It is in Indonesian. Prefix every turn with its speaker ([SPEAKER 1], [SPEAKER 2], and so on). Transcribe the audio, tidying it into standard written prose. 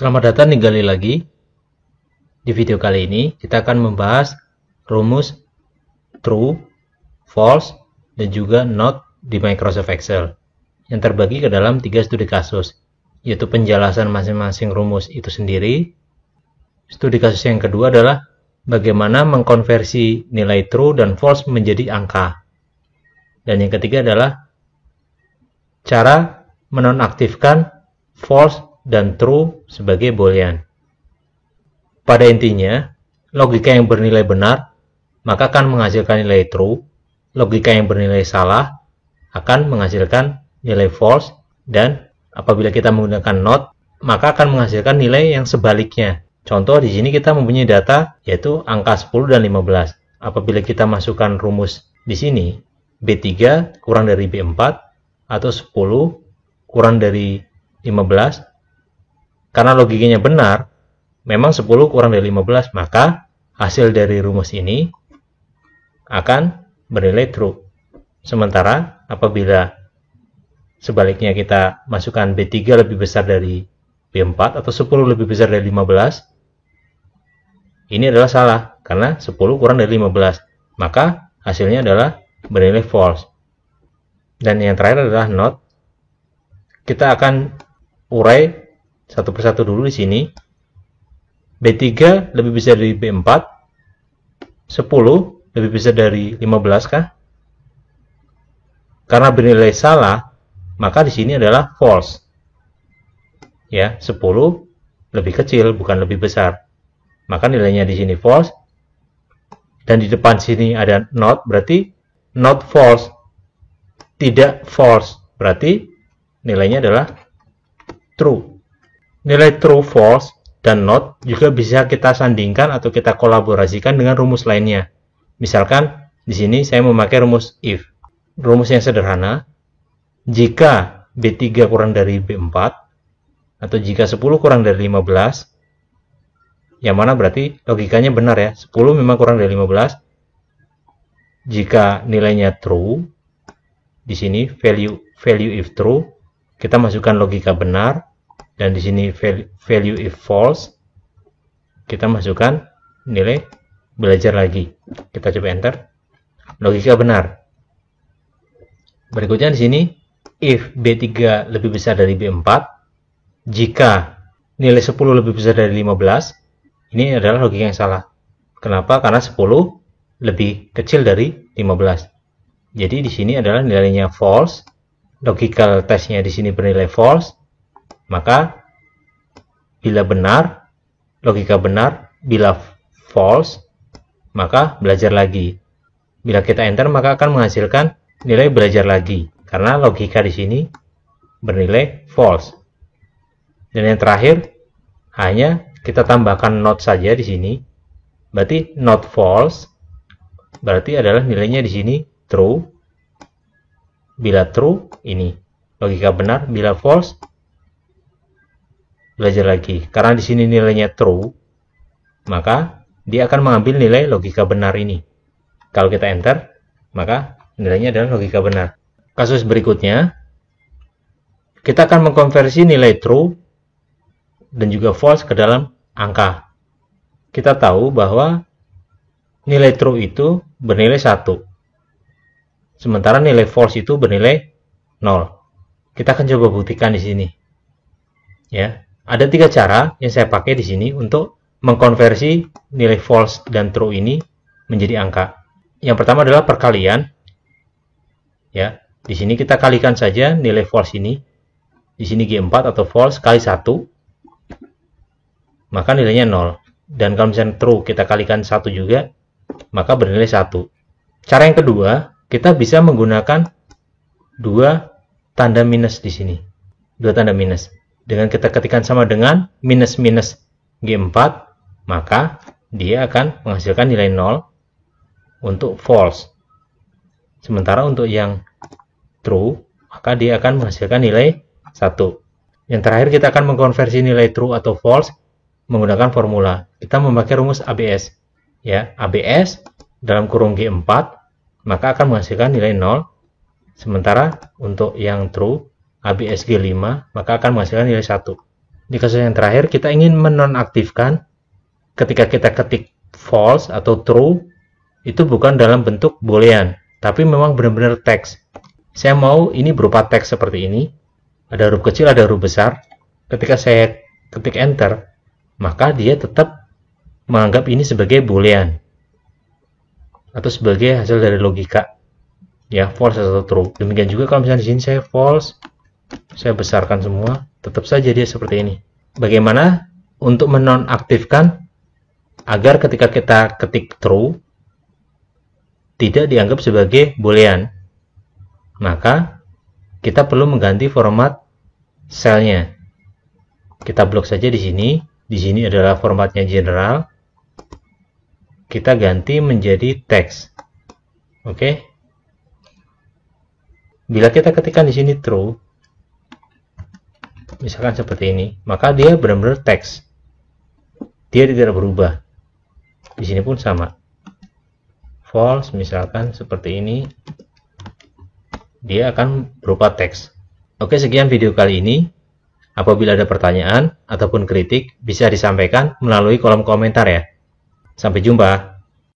[SPEAKER 1] Selamat datang kembali lagi. Di video kali ini kita akan membahas rumus true, false, dan juga not di Microsoft Excel yang terbagi ke dalam 3 studi kasus, yaitu penjelasan masing-masing rumus itu sendiri. Studi kasus yang kedua adalah bagaimana mengkonversi nilai true dan false menjadi angka. Dan yang ketiga adalah cara menonaktifkan false dan true sebagai boolean. Pada intinya, logika yang bernilai benar maka akan menghasilkan nilai true, logika yang bernilai salah akan menghasilkan nilai false, dan apabila kita menggunakan not maka akan menghasilkan nilai yang sebaliknya. Contoh di sini kita mempunyai data yaitu angka 10 dan 15. Apabila kita masukkan rumus di sini B3 kurang dari B4 atau 10 kurang dari 15, karena logikanya benar, memang 10 kurang dari 15, maka hasil dari rumus ini akan bernilai true. Sementara apabila sebaliknya kita masukkan B3 lebih besar dari B4 atau 10 lebih besar dari 15, ini adalah salah, karena 10 kurang dari 15, maka hasilnya adalah bernilai false. Dan yang terakhir adalah not. Kita akan urai satu persatu dulu di sini. B3 lebih besar dari B4, 10 lebih besar dari 15 kah? Karena bernilai salah, maka di sini adalah false. Ya, 10 lebih kecil bukan lebih besar. Maka nilainya di sini false. Dan di depan sini ada not, berarti not false. Tidak false, berarti nilainya adalah true. Nilai true, false, dan not juga bisa kita sandingkan atau kita kolaborasikan dengan rumus lainnya. Misalkan di sini saya memakai rumus if. Rumus yang sederhana, jika B3 kurang dari B4 atau jika 10 kurang dari 15, yang mana berarti logikanya benar ya, 10 memang kurang dari 15. Jika nilainya true, di sini value if true, kita masukkan logika benar, dan di sini value if false, kita masukkan nilai belajar lagi. Kita coba enter, logika benar. Berikutnya di sini if B3 lebih besar dari B4, jika nilai 10 lebih besar dari 15, ini adalah logika yang salah. Kenapa? Karena 10 lebih kecil dari 15. Jadi di sini adalah nilainya false. Logical testnya di sini bernilai false. Maka bila benar, logika benar. Bila false, maka belajar lagi. Bila kita enter, maka akan menghasilkan nilai belajar lagi. Karena logika di sini bernilai false. Dan yang terakhir, hanya kita tambahkan not saja di sini. Berarti not false, berarti adalah nilainya di sini true. Bila true, ini logika benar. Bila false, belajar lagi. Karena di sini nilainya true, maka dia akan mengambil nilai logika benar ini. Kalau kita enter, maka nilainya adalah logika benar. Kasus berikutnya, kita akan mengkonversi nilai true dan juga false ke dalam angka. Kita tahu bahwa nilai true itu bernilai 1. Sementara nilai false itu bernilai 0. Kita akan coba buktikan di sini. Ya, ada 3 cara yang saya pakai di sini untuk mengkonversi nilai false dan true ini menjadi angka. Yang pertama adalah perkalian. Ya, di sini kita kalikan saja nilai false ini. Di sini G4 atau false kali 1, maka nilainya 0. Dan kalau misalnya true kita kalikan 1 juga, maka bernilai 1. Cara yang kedua, kita bisa menggunakan 2 tanda minus di sini. 2 tanda minus. Dengan kita ketikkan sama dengan minus G4, maka dia akan menghasilkan nilai 0 untuk false. Sementara untuk yang true, maka dia akan menghasilkan nilai 1. Yang terakhir kita akan mengkonversi nilai true atau false menggunakan formula. Kita memakai rumus ABS. Ya, ABS dalam kurung G4, maka akan menghasilkan nilai 0. Sementara untuk yang true, ABS G5, maka akan menghasilkan nilai 1. Di kasus yang terakhir, kita ingin menonaktifkan ketika kita ketik false atau true, itu bukan dalam bentuk boolean, tapi memang benar-benar teks. Saya mau ini berupa teks seperti ini, ada huruf kecil, ada huruf besar. Ketika saya ketik enter, maka dia tetap menganggap ini sebagai boolean atau sebagai hasil dari logika, ya, false atau true. Demikian juga kalau misalnya di sini saya false, saya besarkan semua, tetap saja dia seperti ini. Bagaimana untuk menonaktifkan agar ketika kita ketik true tidak dianggap sebagai boolean? Maka kita perlu mengganti format selnya. Kita blok saja di sini. Di sini adalah formatnya general. Kita ganti menjadi teks. Oke. Bila kita ketikkan di sini true, misalkan seperti ini, maka dia benar-benar teks. Dia tidak berubah. Di sini pun sama. False misalkan seperti ini, dia akan berupa teks. Oke, sekian video kali ini. Apabila ada pertanyaan ataupun kritik, bisa disampaikan melalui kolom komentar ya. Sampai jumpa.